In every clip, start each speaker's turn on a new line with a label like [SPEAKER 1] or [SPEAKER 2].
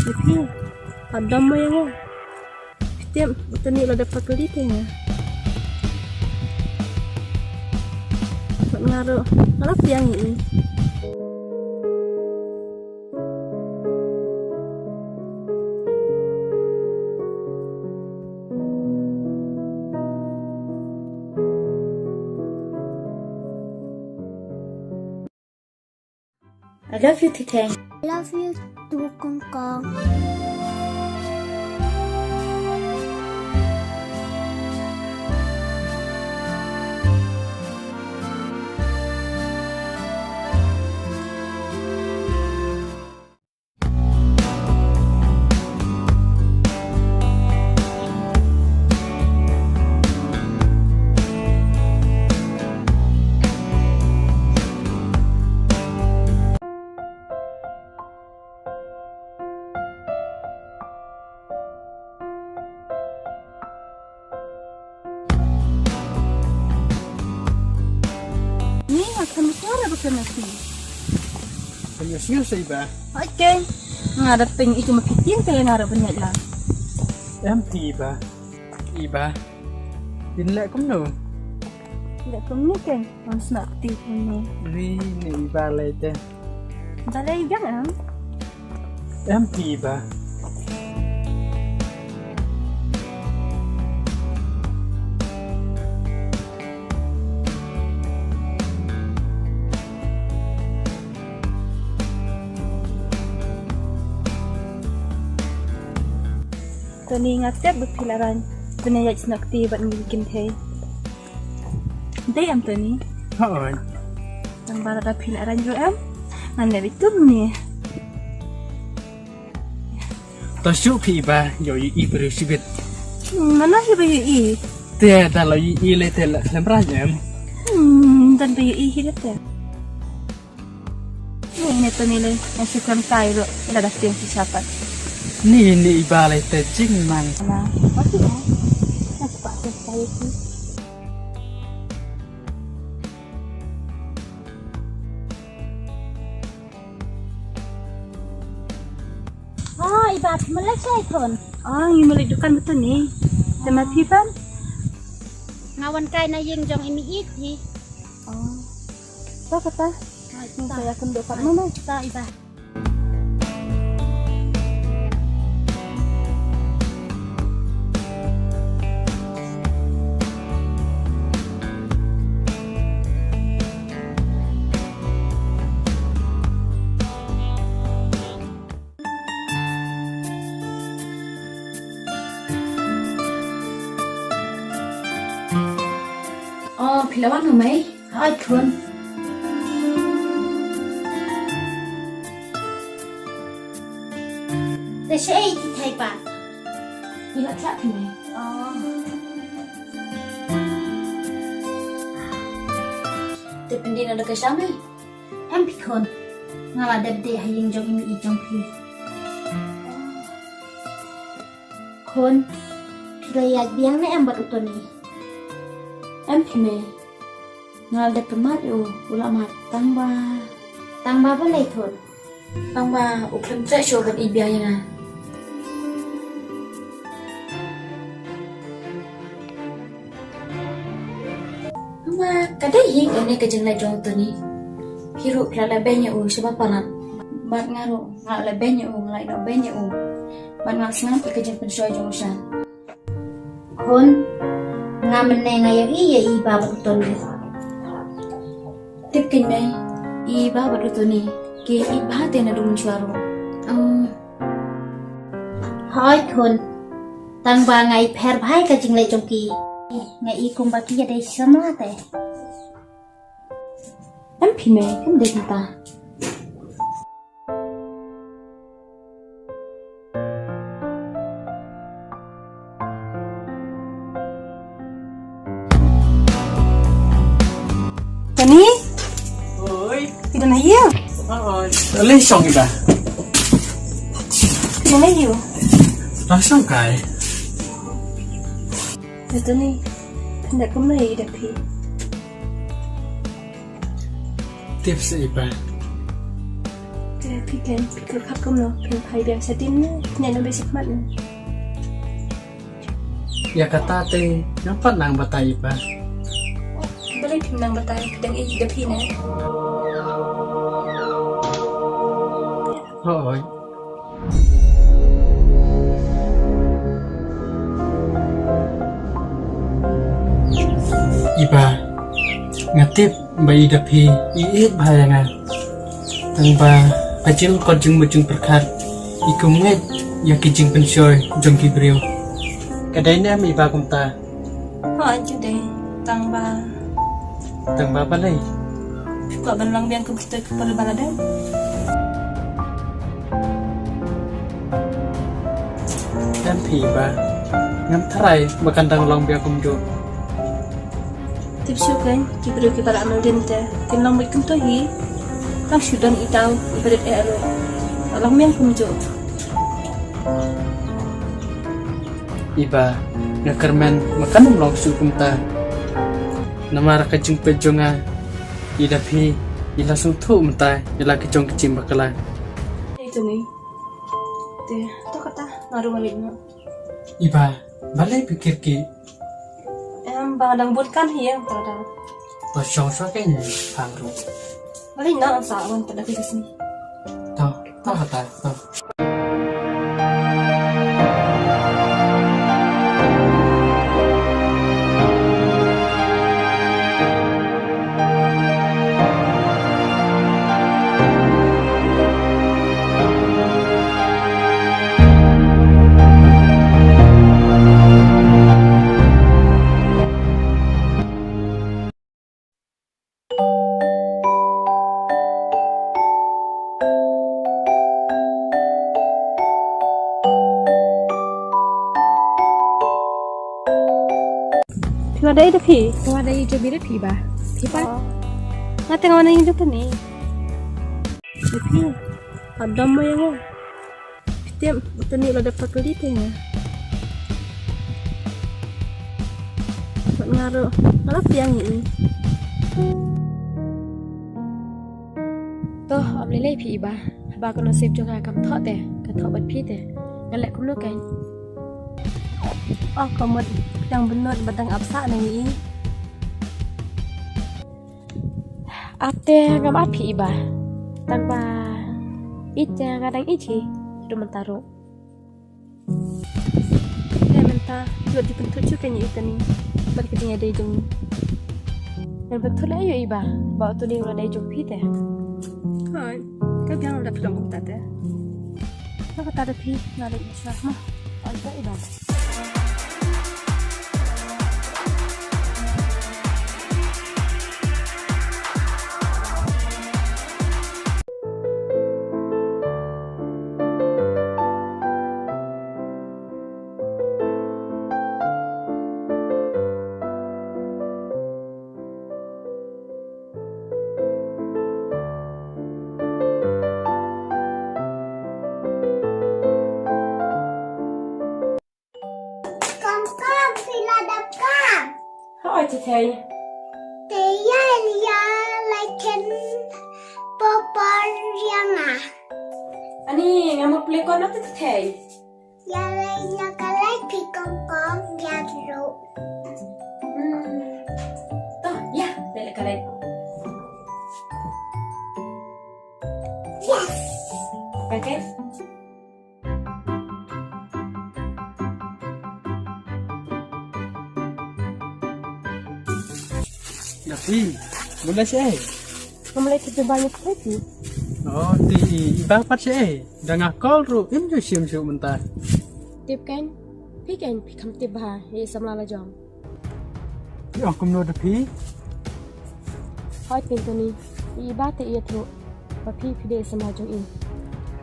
[SPEAKER 1] Tapi adam mo yan. Setiap tani lo dapat kulit ya. Ngaruh, kalau yang ini.
[SPEAKER 2] I love you, Titeng.
[SPEAKER 3] I love you too, Kong Kong.
[SPEAKER 1] Kamu suara bukan nasi.
[SPEAKER 4] Penyusul sih bah.
[SPEAKER 1] Oke. Ngarep peng itu makitin kayak ngarep banyak lah.
[SPEAKER 4] Em tiba. Iba. Dinlek kum no.
[SPEAKER 1] Tidak kamu kan. Harus nak tipu ni.
[SPEAKER 4] Ni iba lete.
[SPEAKER 1] Dalai jangan.
[SPEAKER 4] Em tiba.
[SPEAKER 1] Tani ngatep berpilaran penayat senakti buat bikin teh. Dai am tani.
[SPEAKER 4] Hoi.
[SPEAKER 1] Ang barada pilaran jo am. Anda betul ni.
[SPEAKER 4] Tasuk iba yo i berisibet.
[SPEAKER 1] Mana sih bayu i?
[SPEAKER 4] Te dalau i lete lemranyam.
[SPEAKER 1] Dan bayu i hidup ya. Ini tani le, masih kan kairo, ada tiang siapa?
[SPEAKER 4] Ni iba lete jing man.
[SPEAKER 1] Nah, masih ya. Nak pakai saya tu.
[SPEAKER 3] Oh, iba Malaysia kon.
[SPEAKER 1] Ini melidukan betul ni. Tema pipan?
[SPEAKER 3] Ngawan kay na yung jong imiit hi.
[SPEAKER 1] Tak kata. Saya akan dapat mana?
[SPEAKER 3] Ta iba.
[SPEAKER 2] Pilawan mo may? Ay, kun.
[SPEAKER 3] Te siya ay titay pa.
[SPEAKER 2] Ilat sa akin may. Depende na daga siya may.
[SPEAKER 3] Em pikon. Nga madabde haying jong imiit jong pi. Kon. Pilayag biyang na em baruto ni.
[SPEAKER 2] Em may. Ngal de kemat yo ulamat tangba
[SPEAKER 3] Balay thon.
[SPEAKER 2] tangba ukem tre show gat ibya yana tangba kadai hing ene ke jeng lai jong tu ni hirup la benya u sebab panat bat ngaru ngal la benya u ngalai no benya u bat ngal snam ke jeng pensoi jong shan
[SPEAKER 3] Kon. Nga meneng ngayon iya iba baruto ni.
[SPEAKER 2] tip kin mai iba baduto ni ke iba te na dumun suaro
[SPEAKER 3] Hoy kon. Tang ba ngai pher bhai ka jing lai jong ki. Ngai i kum ba ki ya dai sama te.
[SPEAKER 2] em mai em de ta
[SPEAKER 1] Tani?
[SPEAKER 4] Oi.
[SPEAKER 1] Tidak nak ya?
[SPEAKER 4] Hoi. Lên xong iba.
[SPEAKER 1] Tidak nak ya?
[SPEAKER 4] Langsung kai.
[SPEAKER 1] Betul ni. Tidak kemai dah pi.
[SPEAKER 4] Tips iba.
[SPEAKER 1] Tidak Teh pikan pikir kakum no pin pai biang sedin nya no basic mat.
[SPEAKER 4] Ya kata te nampak nang batai ba.
[SPEAKER 1] Boleh pinang batai pedang i da pina.
[SPEAKER 4] Hoi. Iba ngatip bayi dapi iit bahayanga tangba kajil kojung mujung perkat ikum nget ya kijing pensyoy jong kibriu kadai nam iba kumta
[SPEAKER 1] Ha ju deh tangba
[SPEAKER 4] balai
[SPEAKER 1] kok belang biang kum kita kepada baladan.
[SPEAKER 4] dan iba ngam tarai bakandang long biak kumjo
[SPEAKER 1] Tip syukan kibru kibara amal dente kinlang mai kum to hi tang syudan itau ibadat ero alang miang kum jo.
[SPEAKER 4] iba ngakermen makan long su kumta namara kajing pejonga idapi ila sung thu mta ila kejong kecim bakala
[SPEAKER 1] Itu ni. Teh to kata ngaru balik no.
[SPEAKER 4] iba balai pikir ki
[SPEAKER 1] Badang bulkan hiya tada.
[SPEAKER 4] Pasong sa kanya pangro
[SPEAKER 1] Balik na ang sawan tada kita sini.
[SPEAKER 4] to kata to
[SPEAKER 1] Ada ida pi.
[SPEAKER 3] Kau ada hijau biru tiba. Tiba.
[SPEAKER 1] Nga tengok na yung dito ni. Pi. Adam mo yung. Tiap ito ni ulah dapat kulit ya. Buat ngaruh. Malah piang ini.
[SPEAKER 3] Toh, am lelai pi iba. Ba ko nasib juga kam thot deh. Ka thot bat pi deh. Ngalek kum no kan.
[SPEAKER 1] Oh, kamu yang benar batang apsa ni.
[SPEAKER 3] Ate ngam api iba. Tanpa ija kadang iji rumentaru.
[SPEAKER 1] Ya mentah. Buat dibentuk juga ni itu ni. Buat kerjanya ada hidung.
[SPEAKER 3] Dan betul ayo iba. Bawa tu dia ulah dah hijau pi deh.
[SPEAKER 1] Hai. Kau biang udah pelang kum tata. Kau kata ada pi. Ngarik islah mah.
[SPEAKER 3] Alta iba.
[SPEAKER 1] Hai thầy.
[SPEAKER 5] Dia like poporiana.
[SPEAKER 1] Ani ngamu play kon nanti thầy.
[SPEAKER 5] Ya like pikong ya ro.
[SPEAKER 1] Toh, ya, lele kalai.
[SPEAKER 5] Yes.
[SPEAKER 1] Okay.
[SPEAKER 4] Tapi boleh sih
[SPEAKER 1] Kamu lihat itu banyak lagi.
[SPEAKER 4] oh di iba pat sih dah ngakol ru im jo sim jo mentah
[SPEAKER 3] Tip kan? Pi kan pi kam tip bah. Ye samla jom.
[SPEAKER 4] yo kum no dapi
[SPEAKER 3] Hai pintu ni. Iba te ia tu. Bapi pi de sama jom in.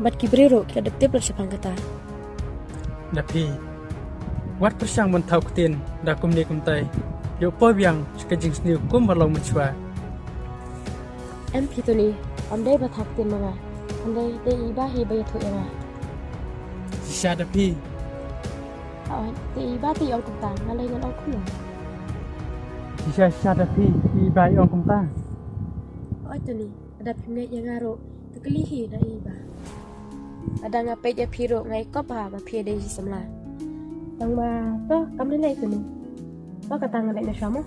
[SPEAKER 3] Bat kibrero kita tip lah sepang kata.
[SPEAKER 4] dapi wat persang mentau kutin dah kum ni kum tai yo po biang sekejing sniu kum balong menchwa
[SPEAKER 3] Em pintu ni. Amdai batak tin mga. Amdai de iba hi bayat tu era.
[SPEAKER 4] sisa dapi
[SPEAKER 3] De iba te yong kum tang. Ngalai ngan ong kum.
[SPEAKER 4] sisa dapi iba yong kum ta
[SPEAKER 3] Oh itu ni. Ada pimnek yang ngaro. Tekelihi na iba. ada ngapai dia piro ngai kop ha ba pie dei semla tang ba to kam le ke ni to ka tang le na sama